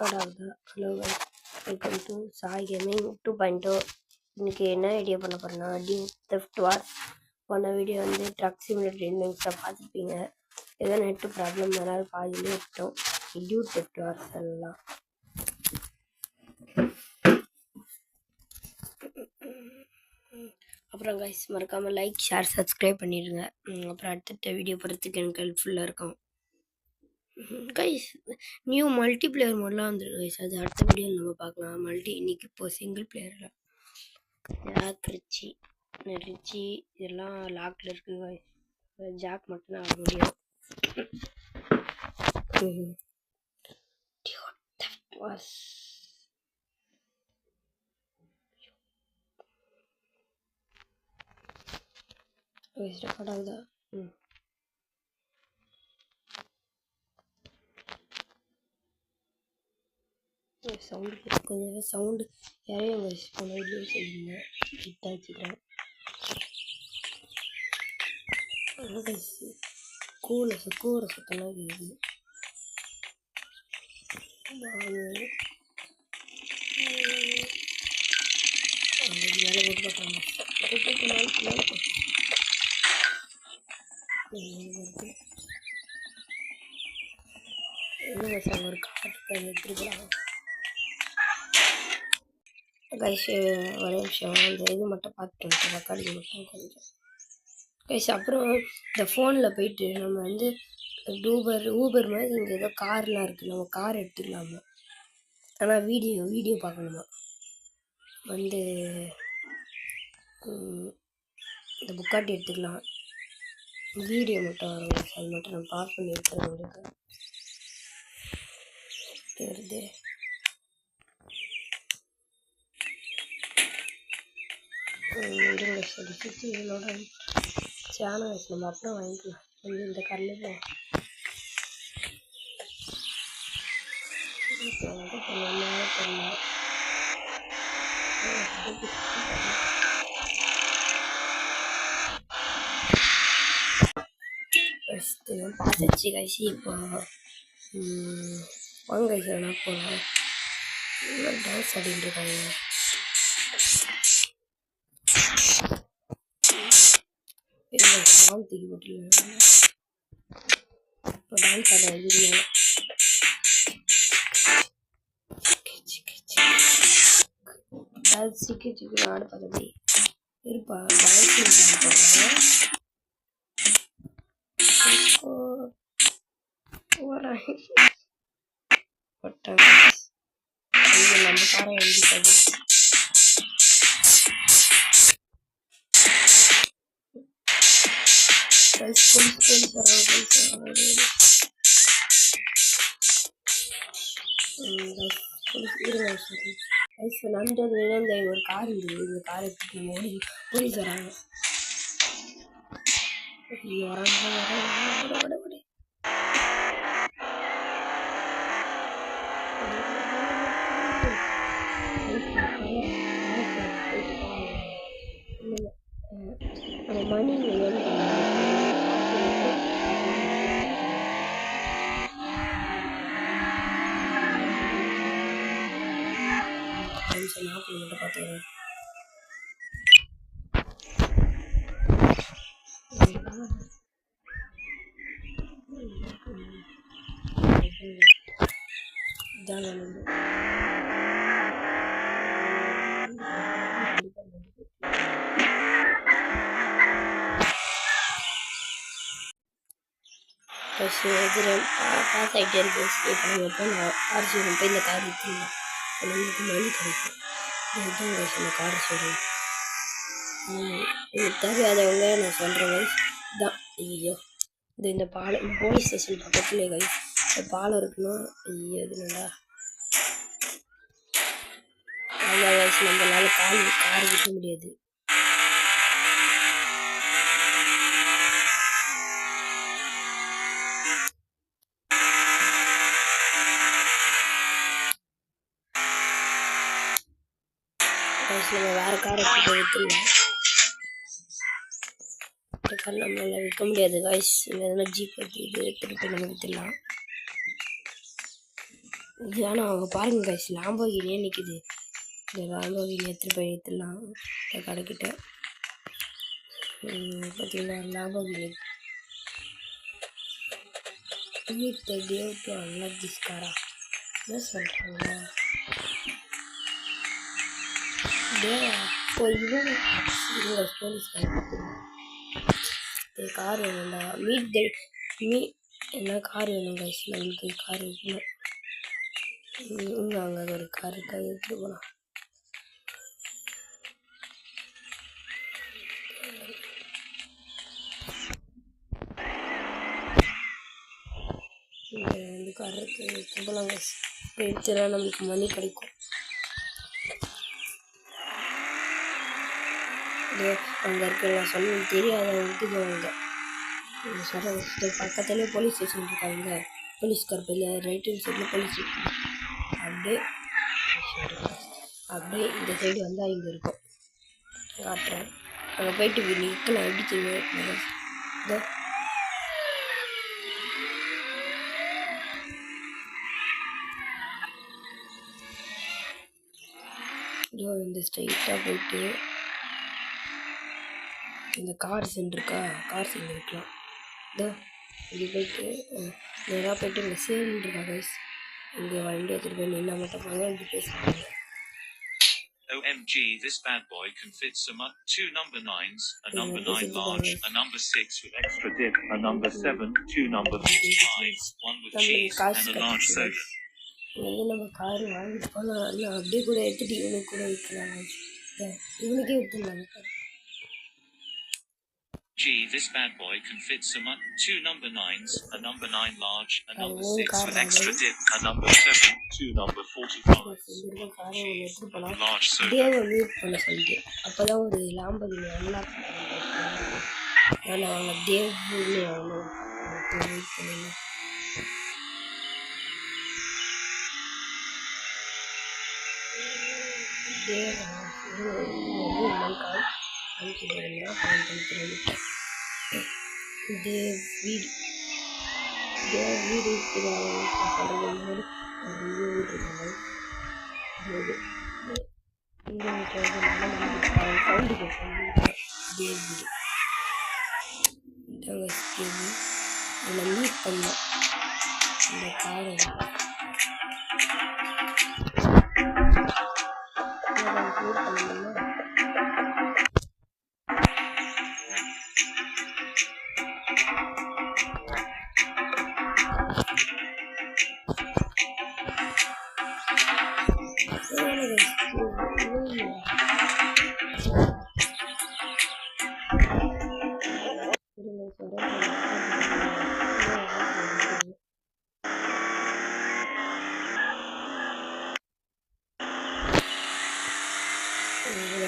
Record ஆகுது. Hello guys, welcome to Sai gaming 2.0. இன்றைக்கி என்ன ஐடியா பண்ண போகிறேன்னா, தெஃப்ட் வார்ஸ் போன வீடியோ வந்து ட்ரக் சிமுலேட்டர் லிங்க்ஸை பார்த்துருப்பீங்க. ஏதோ நெட்டு ப்ராப்ளம் வராது, பாதியிலே விட்டோம். தெஃப்ட் வார்ஸ் எல்லாம் அப்புறம் கைஸ் மறக்காமல் லைக், ஷேர், சப்ஸ்கிரைப் பண்ணிடுங்க. அப்புறம் அடுத்த வீடியோ போகிறதுக்கு எனக்கு ஹெல்ப்ஃபுல்லாக இருக்கும். கைஸ் நியூ மல்டிப்ளேயர் மோட்லாம் வந்துருக்கு கைஸ், அது அடுத்த வீடியோவில் நம்ம பார்க்கலாம். இன்னைக்கு இப்போது சிங்கிள் பிளேயரில் ரிச்சி இதெல்லாம் லாக்கில் இருக்குது கைஸ். ஜாக் மட்டும்தான் ஆக முடியும். ரெக்கார்ட் ஆகுதா? சவுண்டு கொஞ்சம் சவுண்டு யாரையும் போன வீடியோ சொல்லியிருந்தேன், கிட்ட வச்சுக்கிறேன். கூரை சுத்தமாக கேட்குது. மேலே போட்டு பார்க்குறாங்க. ஒரு காட்டுக்கு எடுத்துருக்கலாம் கைஸ். ஒரே விஷயம், இந்த இது மட்டும் பார்த்துட்டு ரெக்கார்டிங் மட்டும் கொஞ்சம் கைஸ். அப்புறம் இந்த ஃபோனில் போயிட்டு நம்ம வந்து ஊபர் மாதிரி இங்கே ஏதோ கார்லாம் இருக்குது, நம்ம கார் எடுத்துக்கலாமா. ஆனால் வீடியோ பார்க்கணுமா. வந்து இந்த புக்காட்டி எடுத்துக்கலாம், வீடியோ மட்டும் வரும். அது மட்டும் நான் பாஸ் பண்ணி எடுத்துறேன் உங்களுக்கு. வருது சுற்றி இதோட சேனல் நம்ம அப்புறம் வாங்கிக்கலாம். கொஞ்சம் இந்த கல்லில் பார்த்துச்சு கைசி. இப்போ வாங்க கைசி வேணா போகலாம். டான்ஸ் ஆடிட்டு இருக்காங்க. சாங் தூக்கி போட்டுருக்காங்க. இப்போ டான்ஸ் ஆட வந்துருக்காங்க. சிக்கி ஆட பார்த்து இருப்பா. டான்ஸ் நம்ம காரை எழுதிக்காது. போலீஸ் நன்றி. ஒரு கார் இருக்குது, இந்த காரை எடுத்துட்டு போலீஸ் வராங்க. மணி பார்த்துக்கிறேன். பாஸ் ஆகிட்டே இருக்கு. நான் கார் ஷோரூம் போய் இந்த கார் விற்றுலாம், நம்மளுக்கு மணி கிடைக்கும். இதுதான் கார் ஷோரூம். எனக்கு தெரியாதவங்க நான் சொல்கிறேன் கைஸ். தான் ஐயோ இந்த பாலம் போலீஸ் ஸ்டேஷன் பக்கத்துலேயே கைஸ். இந்த பாலம் இருக்குன்னா ஐயோ இதுலடா அவ்வளோ கைஸ். நம்மளால கார் விற்க முடியாது. நம்ம வேறு கார் எடுத்துட்டு விற்றுலாம். கார் நம்மளால் விற்க முடியாது கைஸ். எதனா ஜீப் எடுத்து இது எடுத்துகிட்டு போய் நம்ம விற்றுலாம். இது ஆனால் அவங்க பாருங்க கைஸ், லாம்போகினியே நிற்கிது. இந்த லாம்போகினி எடுத்துகிட்டு போய் எடுத்துடலாம் கடைக்கிட்ட. பார்த்தீங்கன்னா லாம்போகினி வீட்டை டேவுக்கு அன்லாக் திஸ் காரா என்ன சொல்கிறாங்களா இவங்க போலீஸ்கார கார் வேணும்டா என்ன கார் வேணும் கைஸ், நம்மளுக்கு கார் இருக்கணும். அங்கே ஒரு கார் இருக்கா, எடுத்துகிட்டு போகலாம். இந்த கார் எடுத்துகிட்டு போகலாம் கைஸ். எடுத்துனா நம்மளுக்கு மணி கிடைக்கும். அங்கே இருக்க சொல்ல தெரியாதவங்களுக்கு அவங்க சொல்கிற பக்கத்துலேயே போலீஸ் ஸ்டேஷன் இருக்காங்க. போலீஸ்கார் பையில ரைட் ஹேண்ட் சைடில் போலீஸ் அப்படியே இந்த சைடு வந்தால் இங்கே இருக்கும் காட்டுறேன். அங்கே போயிட்டு நிற்கலாம். எப்படி தெரியும் இந்த ஸ்ட்ரைட்டாக போயிட்டு இந்த கார் சென்ட் இருக்கா, கார் சென்ட் இருக்கலாம். இதோ இப்படி போயிட்டு நேராக போயிட்டு இங்கே சேல் இருக்கா கைஸ், இங்கே வண்டி எடுத்துகிட்டு போய் நின்னா மட்டும் போங்க. இப்படி பேசுவாங்க. OMG, this bad boy can fit some up 2 number 9s, a number 9 large, a number 6 with extra dip, a number 7, 2 number 5, 1 with cheese, and a large soda. நம்ம கார் வாங்கிட்டு போனால் அப்படியே கூட எடுத்துகிட்டு இவனுக்கு கூட விற்கலாம். இவனுக்கே விற்றுலாங்க. Gee, this bad boy can fit some up 2 number 9s, a number 9 large, a number 6 with extra dip, a number 7, 2 number 45, large soda. அப்போதான் ஒரு லாம்போகினி அன்லாக் நான் அவங்க தேவ்னு ஆகணும். வெயிட் பண்ணுங்க. வீடு மீட் பண்ணோம் இந்த காரை.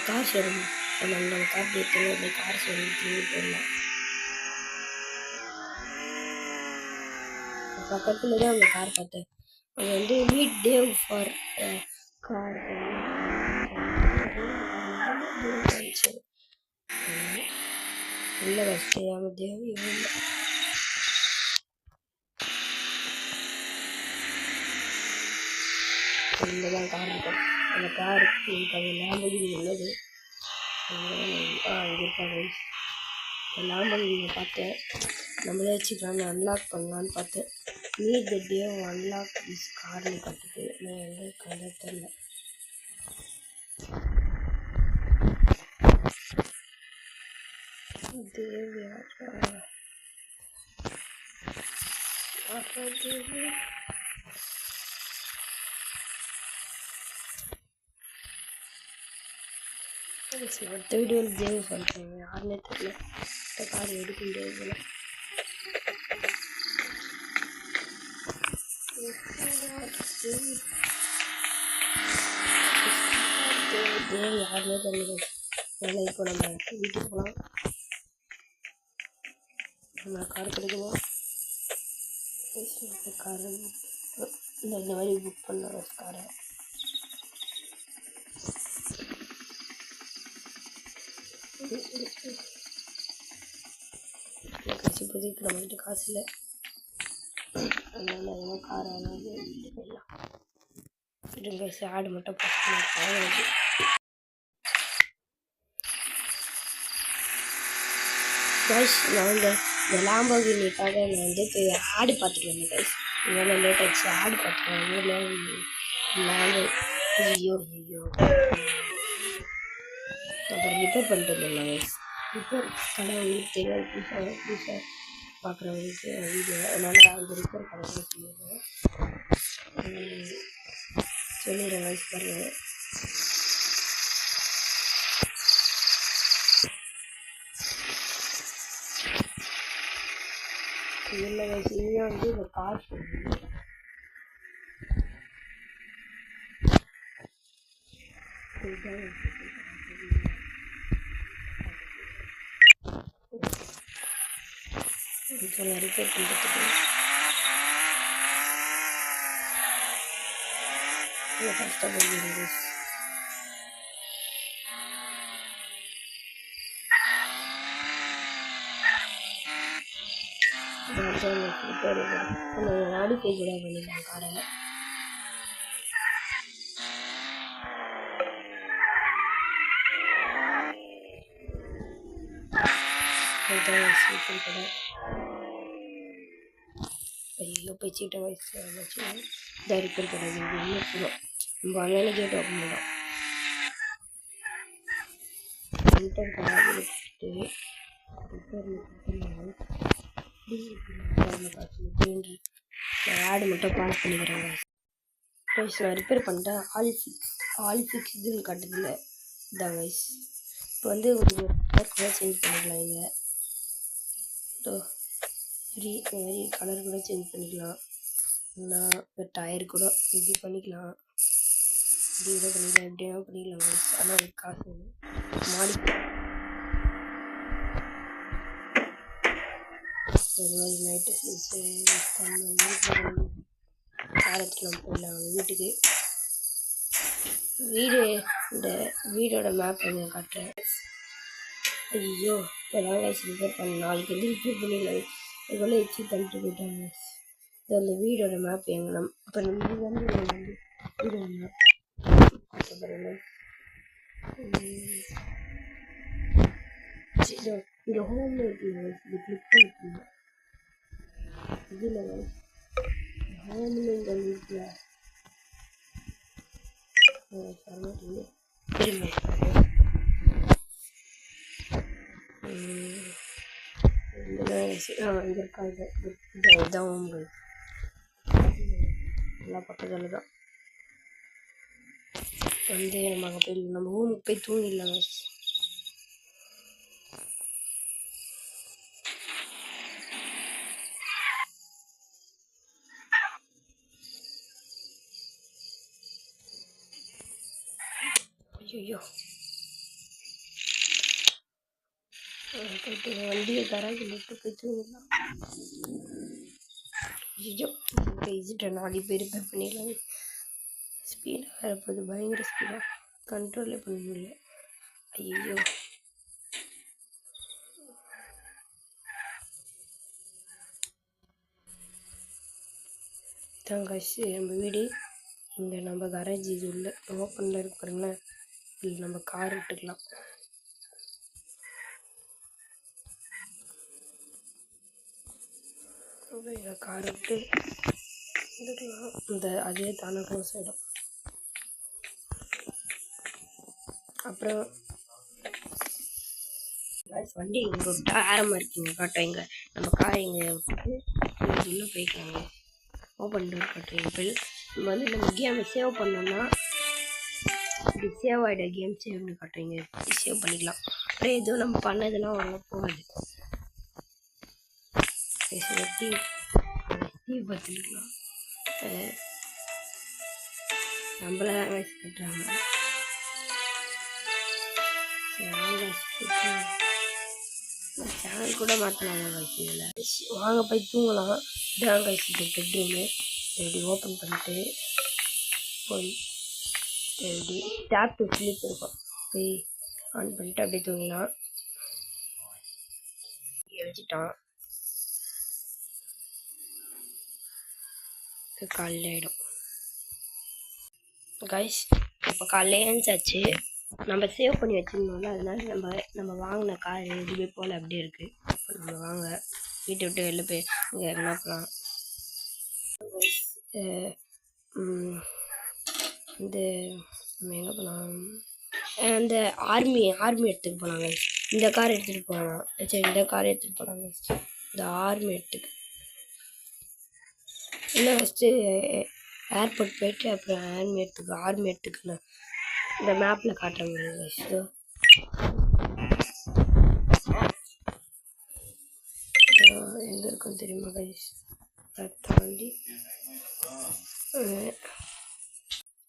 கார் ஷோரூம் நம்ம கார் எடுத்து கார் ஷோரூம் திரும்பி போடலாம். பக்கத்தில் தான் அந்த கார் பார்த்தேன். அது வந்து மீட் தேவ் ஃபார் கார் இல்லை கஷ்டம் தேவ் இல்லை. இங்கே தான் கார் இருக்கும். அந்த காருக்கு லாம்போகினி உள்ளது. இங்கே இருப்பாங்க. லாம்போகினியை பார்த்தேன். நம்மளே வச்சுக்கலான்னு அன்லாக் பண்ணலான்னு பார்த்தேன். Meet the Dave unlock this கார்னு பார்த்துட்டு நான் எங்கே இருக்காங்க தெரியல. தேவ் யாரா தேவ் அடுத்த வீடியோவில் தேவை சொல்கிறேன். யாருன்னே தெரியல. இந்த கார் எடுக்க முடியாது போல. தேவை யாருன்னே தெரியல. அதனால் இப்போ நம்ம வீட்டுக்கு போகலாம். நம்ம கார் கிடைக்குமா? கார் இந்த மாதிரி புக் பண்ண காரை இப்போதைக்கு நம்மகிட்ட காசு இல்லை. அதனால காரை போயிடலாம். இருங்க ஆடு மட்டும் பார்த்து கைஸ் நான் இந்த லாம்போகினிக்காக நான் வந்து போய் ஆடு பார்த்துட்டு வந்தேன் கைஸ் இவ்வளோ லேட் ஆச்சு ஆடு பார்த்துட்டு லாம்போ ஐயோ அப்புறம் ரிப்பேர் பண்ணிட்டு வந்தேன் கைஸ் ரிப்பேர் கடை உங்களுக்கு தெரியாது புதுசாக பார்க்குறவங்களுக்கு வீடியோ அதனால் அந்த ரிப்பேர் கடை சொல்லிடுறேன் கைஸ் பாருங்கள் இல்லை கைஸ் இங்கே வந்து இந்த கார் சொல்லுங்கள் ரிப்பேர் பண்ணுறதுக்கு கஷ்டப்படுகிறது மாடிஃபை கூட பண்ணிக்கலாம் காரை கடை ஐயோ போய் சீட்டை வச்சு இதாக ரிப்பேர் கடை இன்னும் நம்ம அங்கே கேட்டு ஓப்பன் பண்ணோம் ரிப்பேர் கடை ஆடு மட்டும் பாஸ் பண்ணிக்கிறேங்க கைஸ் நான் ரிப்பேர் பண்ணிட்டேன் ஆல் ஃபிக்ஸ்டுன்னு காட்டுதில்ல இதான் கைஸ் இப்போ வந்து ஒரு கலர் கூட சேஞ்ச் பண்ணிக்கலாம் இங்கே இந்த மாதிரி கலர் கூட சேஞ்ச் பண்ணிக்கலாம் இல்லைனா இந்த டயர் கூட இப்படி பண்ணிக்கலாம் இப்படி கூட பண்ணிக்கலாம் எப்படியா பண்ணிக்கலாம் கைஸ் ஆனால் அதுக்கு காசு வேணும் மாடி இது மாதிரி நைட்டு காரத்துலாம் போயிடலாம் வீட்டுக்கு இந்த வீடோட மேப் எங்கே காட்டுறேன் ஐயோ இப்போதான் கைஸ் ரிப்பேர் பண்ண நாளைக்கு வந்து ரிப்பேர் பண்ணிடலாம் இதுக்குள்ளே எச்சு பண்ணிட்டு போயிட்டாங்க இது அந்த வீடோட மேப் எங்கே இப்போ நம்ம இது வந்து வீடோட மேப் இந்த ஹோம் இருக்குங்க இது கிளிக் பண்ணிக்கோங்க இதில் ஹோமில் இந்த வீட்டில் இங்கே இருக்காது இதுதான் ஹோம்கள் எல்லா பக்கத்தில் தான் வந்து நம்ம அங்கே போய் நம்ம ஹோமுக்கு போய் தூங்கிடலாங்க ஐயோ போய்ட்டு வண்டியை கராஜில் விட்டு போய் தூங்கிடலாம் ஐயோ பேசிட்டு நாலு பேர் ரிப்பேர் பண்ணிடலாம் ஸ்பீடாக வரப்போது பயங்கர ஸ்பீடாக கண்ட்ரோலே பண்ண முடியல ஐயோ தான் காசு நம்ம வீடு இங்கே நம்ம கராஜ் இது உள்ள ஓப்பனில் இருக்கிறோங்களேன் இல்லை நம்ம கார் விட்டுக்கலாம் இதை கார் விட்டு எடுக்கலாம் இந்த அதே தானே க்ளோஸ் ஆகிடும் அப்புறம் வண்டி இங்கே விட்டா ஆரமாக இருக்குங்க காட்டும் இங்கே நம்ம காரை இங்கே விட்டுட்டு உள்ளே போய்க்கலாங்க ஓப்பன் டோர் காட்டுறீங்க இப்போ நம்ம வந்து நம்ம கேமை சேவ் பண்ணோம்னா இப்படி சேவ் ஆகிட கேம் சேவ்னு காட்டுறீங்க சேவ் பண்ணிக்கலாம் அப்புறம் எதுவும் நம்ம பண்ணதெல்லாம் அவ்வளோ போகாது டிவி பார்த்துக்கலாம் நம்மள வயசு கட்டுறாங்க சேனல் கூட மாற்றலாங்க வயசு இதில் வாங்க போய் தூங்கலாம் இதான் வயசு பெட்ரூமு இப்படி ஓப்பன் பண்ணிட்டு போய் இப்படி டேப் டு ஸ்லீப் இருக்கும் போய் ஆன் பண்ணிட்டு அப்படியே தூங்கலாம் வச்சுட்டான் காலையில் ஆகிடும் கைஸ் இப்போ காலையில் எழுந்தாச்சு. நம்ம சேவ் பண்ணி வச்சுருந்தோம்ல, அதனால நம்ம வாங்கின கார் எதுவுமே போல் அப்படியே இருக்குது. இப்போ நம்ம வாங்க வீட்டை விட்டு வெளில போய் இங்கே என்ன போகலாம். இந்த நம்ம எங்கே போகலாம், அந்த ஆர்மி எடுத்துகிட்டு போகலாங்க. இந்த கார் எடுத்துகிட்டு போகலாம். சரி, இந்த கார் எடுத்துகிட்டு போகலாங்க. இந்த ஆர்மி எடுத்துக்கு இல்லை, ஃபஸ்ட்டு ஏர்போர்ட் போயிட்டு அப்புறம் ஆர்மி எடுத்துக்கலாம். இந்த மேப்பில் காட்டுறாங்க. ஸோ எங்கே இருக்குன்னு தெரியுமா கைஸ்? தாண்டி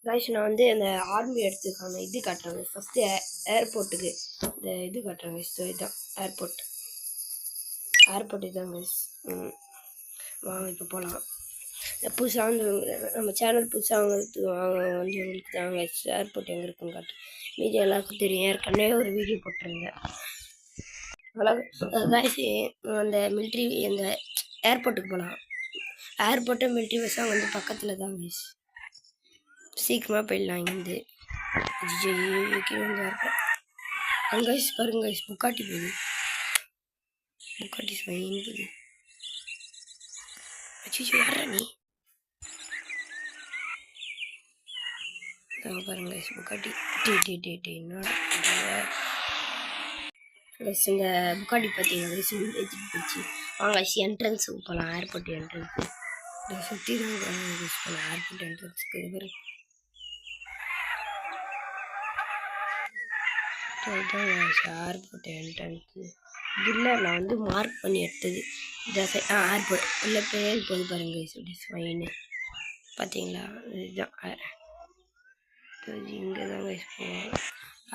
கைஸ் நான் வந்து அந்த ஆர்மி எடுத்துக்கான இது காட்டுறாங்க. ஃபஸ்ட்டு ஏர்போர்ட்டுக்கு இந்த இது காட்டுறாங்க. ஸோ இதுதான் ஏர்போர்ட் இதுதான் கைஸ். வாங்க இப்போ போகலாம். புதுசாக வந்து நம்ம சேனல் புதுசாக வந்தவங்களுக்கு தாங்க ஏர்போர்ட் எங்கே இருக்குன்னு காட்டு. மீதி எல்லாருக்கும் தெரியும், ஏற்கனவே ஒரு வீடியோ போட்டிருந்தேன். கைஸ் அந்த மிலிட்ரி அந்த ஏர்போர்ட்டுக்கு போகலாம். ஏர்போர்ட்டு மிலிட்ரி பஸ்ஸாக வந்து பக்கத்தில் தான் கைஸ். சீக்கிரமாக போயிடலாம் இங்கேருந்து. அங்கே கைஸ் பாருங்க கைஸ், புக்காட்டி போகுது. புக்காட்டி ஸ்வைன் போகுது. யாரா நீ? பாருங்க கைஸ், புக்காட்டி என்னோட இந்த புக்காட்டி பார்த்தீங்கன்னா கைஸ் ஏற்றிட்டு போச்சு. வாங்க கைஸ் என்ட்ரன்ஸுக்கு போகலாம். ஏர்போர்ட் என்ட்ரன்ஸு சுற்றி தான் யூஸ் பண்ணலாம். ஏர்போர்ட் என்ட்ரன்ஸுக்கு இது பேர் இதுதான் ஏர்போர்ட் என்ட்ரன்ஸு. இல்லை, நான் வந்து மார்க் பண்ணி எடுத்தது இந்த ஏர்போர்ட் இல்லை பேர் போது பாருங்க கைஸ். ஸ்வைனு பார்த்தீங்களா? இதுதான் இங்கே தான் கைஸ் போவோம்.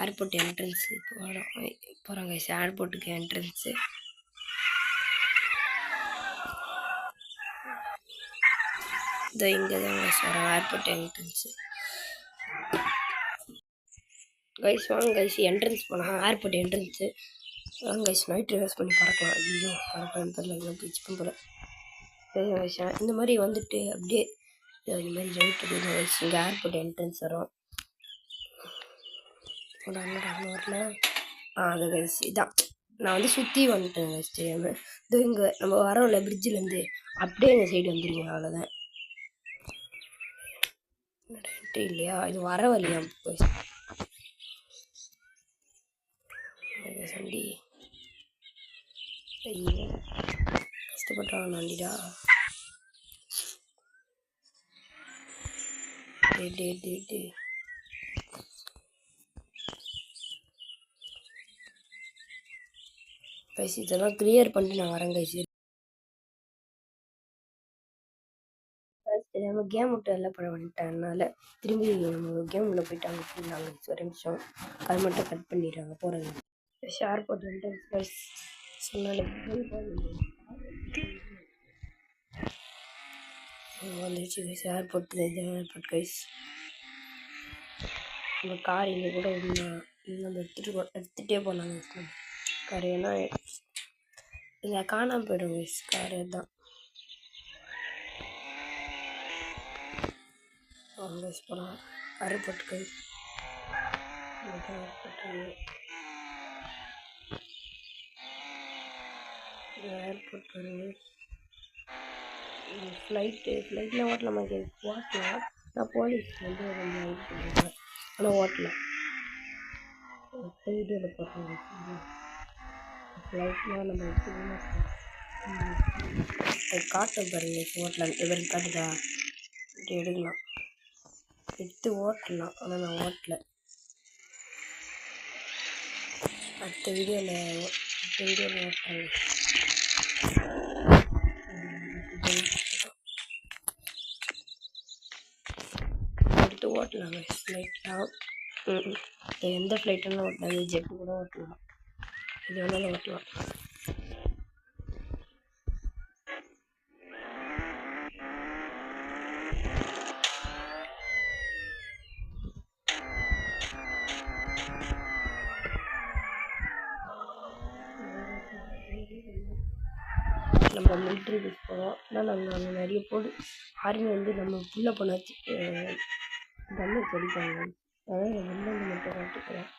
ஏர்போர்ட் என்ட்ரன்ஸு போகிறோம் கைஸ். ஏர்போர்ட்டுக்கு என்ட்ரன்ஸு இதோ இங்கே தான் கைஸ் வரோம். Airport entrance guys. வாங்க கைஸ் என்ட்ரன்ஸ் போகலாம். ஏர்போர்ட் என்ட்ரன்ஸு வாங்க கைஸ். நைட் ரிவர்ஸ் பண்ணி பறக்கலாம். ஐயோ பறக்கலான்னு தெரியல, எல்லாம் போயிடுச்சு போல. இந்த மாதிரி வந்துட்டு அப்படியே இந்த மாதிரி ரைட் இருக்குது கைஸ். இங்கே ஏர்போர்ட் என்ட்ரன்ஸ் வரும். வரல. அது கைஸ் இதான். நான் வந்து சுற்றி வந்துட்டேன் கைஸ் தெரியாமல். இது இங்கே நம்ம வரோம்ல பிரிட்ஜிலேருந்து, அப்படியே இந்த சைடு வந்துடுங்க. அவ்வளோதான். இல்லையா, இது வர வழியா கைஸ். சண்டி ஐயோ கஷ்டப்பட்டான் வண்டிடா. கைஸ் இதெல்லாம் கிளியர் பண்ணிட்டு நான் வரேன் கைஸ். தெரியாமல் கேம் விட்டு எல்லாம் படம் வந்துட்டேன். திரும்பி நம்ம கேம் உள்ள போயிட்டாங்க. ஒரு நிமிஷம் அது மட்டும் கட் பண்ணிடுறாங்க போகிறது. ஏர்போர்ட் என்ட்ரன்ஸ் கைஸ் சொன்னாலும் வந்துருச்சு கைஸ். Airport guys. நம்ம கார் இங்கே கூட நம்ம எடுத்துகிட்டே போகலாம் கார். ஏன்னா இங்கே காணாமல் போயிடும் கைஸ் கார். தான் கைஸ் போகலாம் ஏர்போர்ட் கைஸ். ஏர்போர்ட் பாருங்க. ஃப்ளைட்டில் ஓட்டலாமா கைஸ்? ஓட்டலாம். நான் போலீஸ் வந்து ரொம்ப இது பண்ணுறேன், ஆனால் ஓட்டலாம். வீடியோவில் போடுறாங்க ஃப்ளைட்லாம் நம்ம அது காட்டும் பாருங்க. ஓட்டலாம் எவரு காட்டுதா? இப்படி எடுக்கலாம், எடுத்து ஓட்டலாம். ஆனால் நான் ஓட்டலை. அடுத்த வீடியோவில் ஓட்டுறாங்க. எடுத்து ஓட்டலாங்க ஃப்ளைட்லாம். எந்த ஃப்ளைட்டுன்னு ஓட்டலாம். ஜெட்டு கூட ஓட்டலாம். இது வேணாலும் ஓட்டலாம். நம்ம மிலிட்ரி பஸ் போகிறோம். ஆனால் நாங்கள் அங்கே நிறைய போடு ஆர்மி வந்து நம்ம புள்ள பண்ண கண்ணு செடிப்பாங்க. அதான் வெள்ளம் மட்டும் காட்டுக்கிறேன்.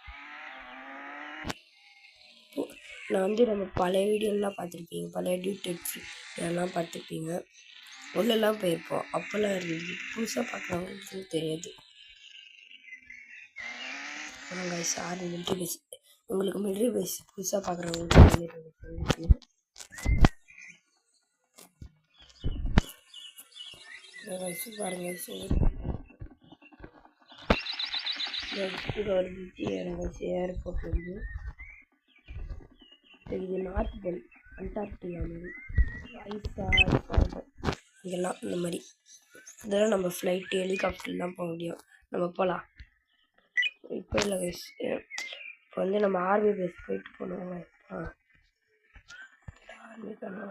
நான் வந்து நம்ம பழைய வீடியோலாம் பார்த்துருப்பீங்க, பழைய டியூட்டெட்ஸ் இதெல்லாம் பார்த்துருப்பீங்க. உள்ளெல்லாம் போயிருப்போம். அப்போல்லாம் இருந்துச்சு. புதுசாக பார்க்குறவங்களுக்கு தெரியாது. கைஸ் ஆர்மி மிலிட்ரி பேஸ், உங்களுக்கு மிலிட்ரி பேஸ் புதுசாக பார்க்குறவங்களுக்கு பாருங்க. ஒரு பிரிட்ஜி இறங்க ஏர்போர்ட் வந்து இது நார்த் போல் அண்டார்டிகா மாதிரி இதெல்லாம் இந்த மாதிரி இதெல்லாம் நம்ம ஃப்ளைட்டு ஹெலிகாப்டர்லாம் போக முடியும். நம்ம போகலாம். இப்போ இல்லை கைஸ், இப்போ வந்து நம்ம ஆர்மி பேஸ் போயிட்டு போனோங்க. ஆர்மி தானே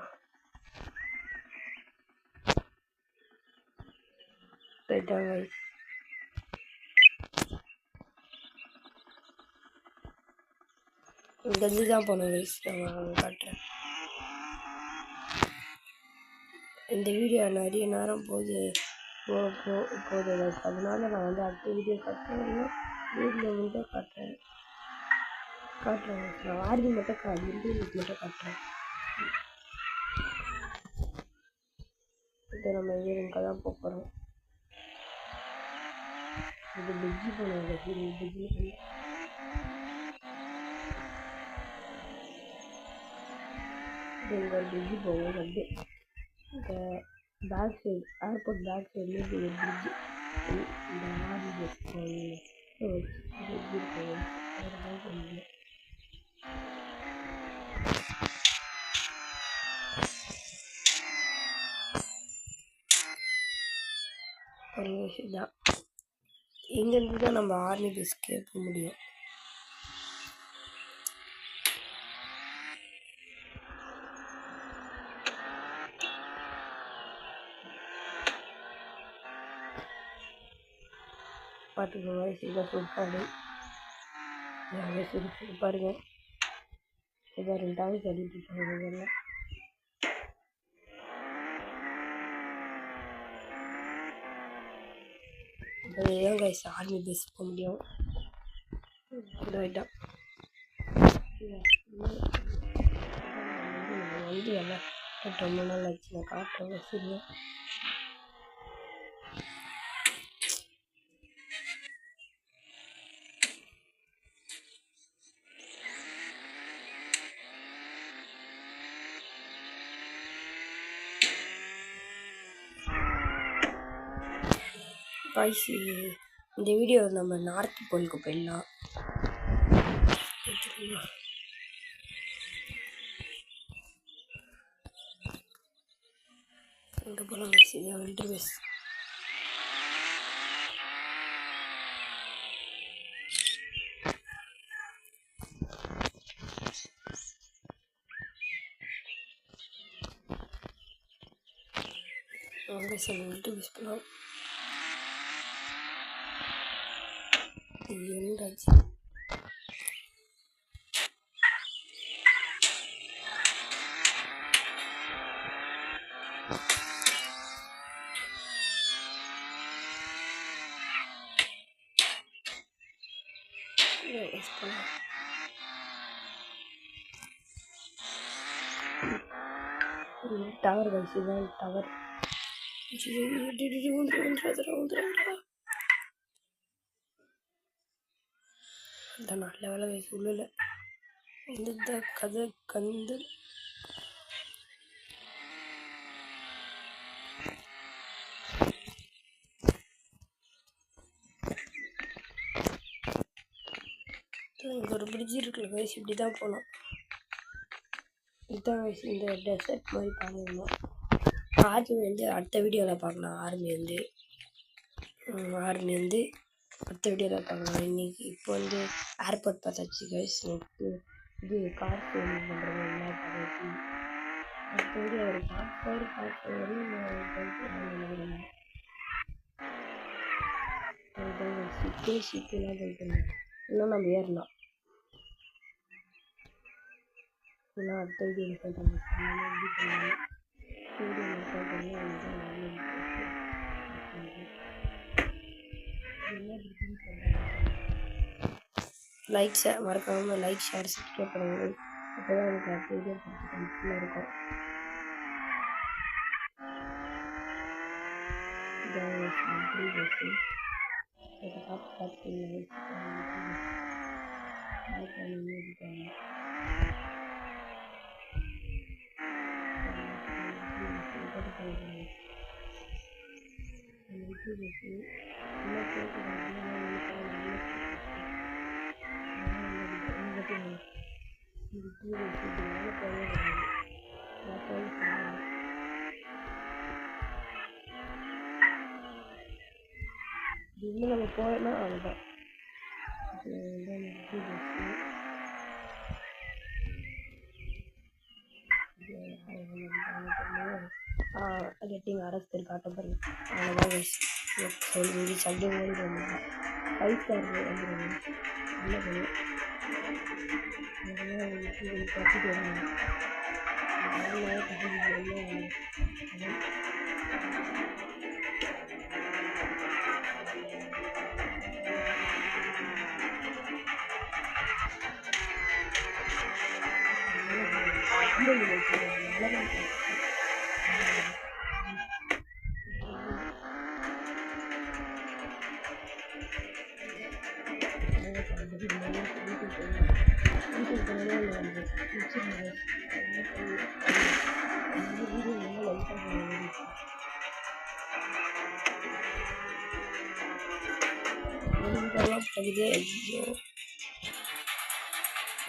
போயிட்டாங்க கைஸ். இங்கேருந்து தான் போனோம் கைஸ். நான் காட்டுறேன். இந்த வீடியோ நிறைய நேரம் போகுது கைஸ். அதனால நான் வந்து அடுத்த வீடியோ காட்டுறேன். வீடியோ மட்டும் காட்டுறேன். நான் ஆர்மி மட்டும் மட்டும் காட்டுறேன். இதை நம்ம இங்கே தான் போகிறோம். இது பிரிட்ஜி போனோம். பிரிட்ஜி பிரிட்ஜி போவோம். அப்படியே இந்த பேக் சைடு ஏர்போர்ட் பேக் சைட்லேயே ஒரு பிரிட்ஜி இந்த ஆர்மி பேஸ் இருக்கும். ஒரு விஷயம் தான். இங்கேருந்து தான் நம்ம ஆர்மி பேஸ்க்கே போக முடியும். பார்த்துக்கோங்க. இதான் சூப்பாடு சுற்றி பாருங்க. இதை 2வது கட்டிட்டு இருக்காங்க. இதுதான் கைஸ் ஆர்மி பேஸ் போக முடியும். இதான் வந்து எல்லாம் ரொம்ப நாள் ஆச்சு. நான் காட்டுறேன். சரியா கைஸ், இந்த வீடியோ நம்ம நார்த் போலுக்கு போயிடலாம். எங்கே போகலாம் கைஸ்? இதுதான் மிலிட்ரி பேஸ். மிலிட்ரி பேஸ் போகலாம். இது என்னடாச்சு? டவர் கைஸ், இதுதான் டவர். நல்ல வேலை கைஸ். உள்ள இந்த கதை கந்து இங்கே ஒரு பிரிட்ஜ் இருக்குல்ல கைஸ், இப்படி தான் போனோம். இதுதான் கைஸ் இந்த டெசர்ட் மாதிரி பண்ணிடணும். ஆர்மி வந்து அடுத்த வீடியோவில் பார்க்கலாம். ஆர்மி வந்து அடுத்த வீடியோவில் பார்க்கலாம். இன்றைக்கி இப்போ வந்து ஏர்போர்ட் பார்த்தாச்சு கைஸ். இது கார் சேவிங் பண்ணுறது என்ன பார்த்து அடுத்த வீடியோ ஒரு பார்ட் வரையும் நினைக்கிறேன். சீக்கிரம் போயிட்டு இன்னும் நம்ம ஏறலாம். இன்னும் அடுத்த வீடியோ போயிட்டு லைக் மறக்காமல் லைக் ஷேர் சப்ஸ்கிரைப் பண்ணுங்கள். அப்போ தான் எனக்கு அடுத்த வீடியோ பார்த்து ஹெல்ப்ஃபுல்லாக இருக்கும். இன்னும் நம்ம போனா அதுதான் கெட்டிங் அரசு காட்டப்படும். அவ்வளோதான் சொல்லி சண்டை ஓடி வந்துடும். 5 ஸ்டார் வந்துடுங்க. நல்ல பண்ணு கட்டிட்டு வருங்க.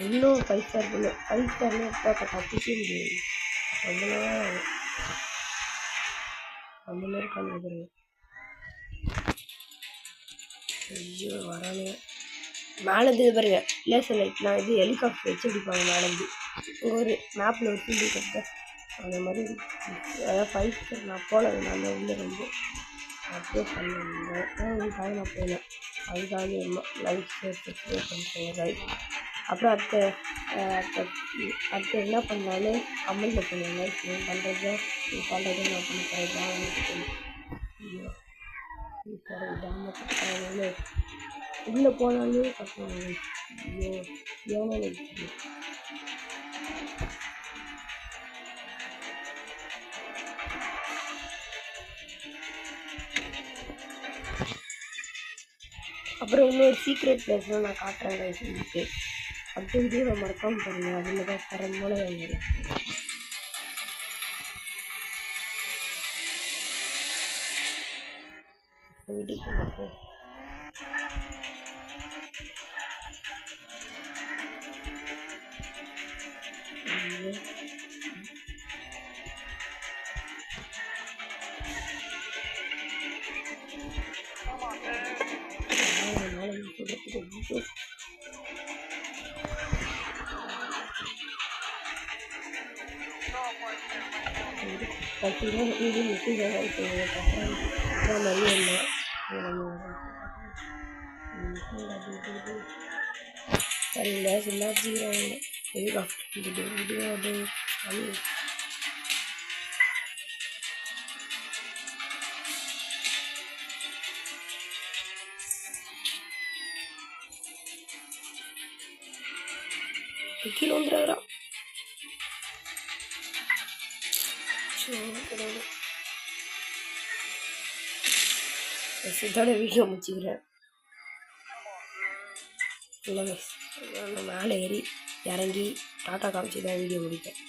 இன்னும் 5 ஸ்டார் பண்ணு. 5 ஸ்டார்னு தப்பிக்க முடியாது. ரொம்ப நேரம் கண்டுபிடிங்க. ஐயோ வரானே மேலேருந்து இது பாருங்க. லேசர் லைட் நான் இது ஹெலிகாப்டர் வச்சு அடிப்பாங்க மேலேருந்து. ஒரு மேப்பில் ஒரு ஃபீல்டு கட்ட அந்த மாதிரி அதாவது 5 ஸ்டார் நான் போகல. நான் வந்து ரொம்ப அப்படியே பண்ணுவேன். நான் போனேன். அதுக்காக லைக் ஷேர் சப்ஸ்கிரைப் பண்ணிக்கோங்க ரைட். அப்புறம் அடுத்து என்ன பண்ணாலும் கமெண்ட்டில் பண்ணுங்க. நீங்கள் பண்ணுறது நான் பண்ண போகிறேன். உள்ளே போனாலே கட்டுவாங்க. ஐயோ ஏன்னா அப்புறம் இன்னொரு சீக்ரெட் பிளேஸ்லாம் நான் காட்டுறேன் சொல்லிட்டு அடுத்த வீடியோ மறக்காமல் பாருங்கள். அதில் தான் தரமான வேலை. வீட்டுக்கு சரிங்களா எல்லாத்தையும் கீழே வந்துடுறா. இதோட வீடியோ முடிச்சுக்கிறேன். இல்லை நான் மேலே ஏறி இறங்கி டாட்டா காமிச்சு தான் வீடியோ முடிப்பேன்.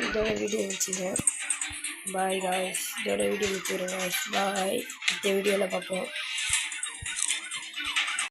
இதோட வீடியோ முடிச்சுக்கிறேன். Bye guys. இதோட வீடியோ முடிச்சுக்கிறேன். பாய். இந்த வீடியோவில் பார்ப்போம்.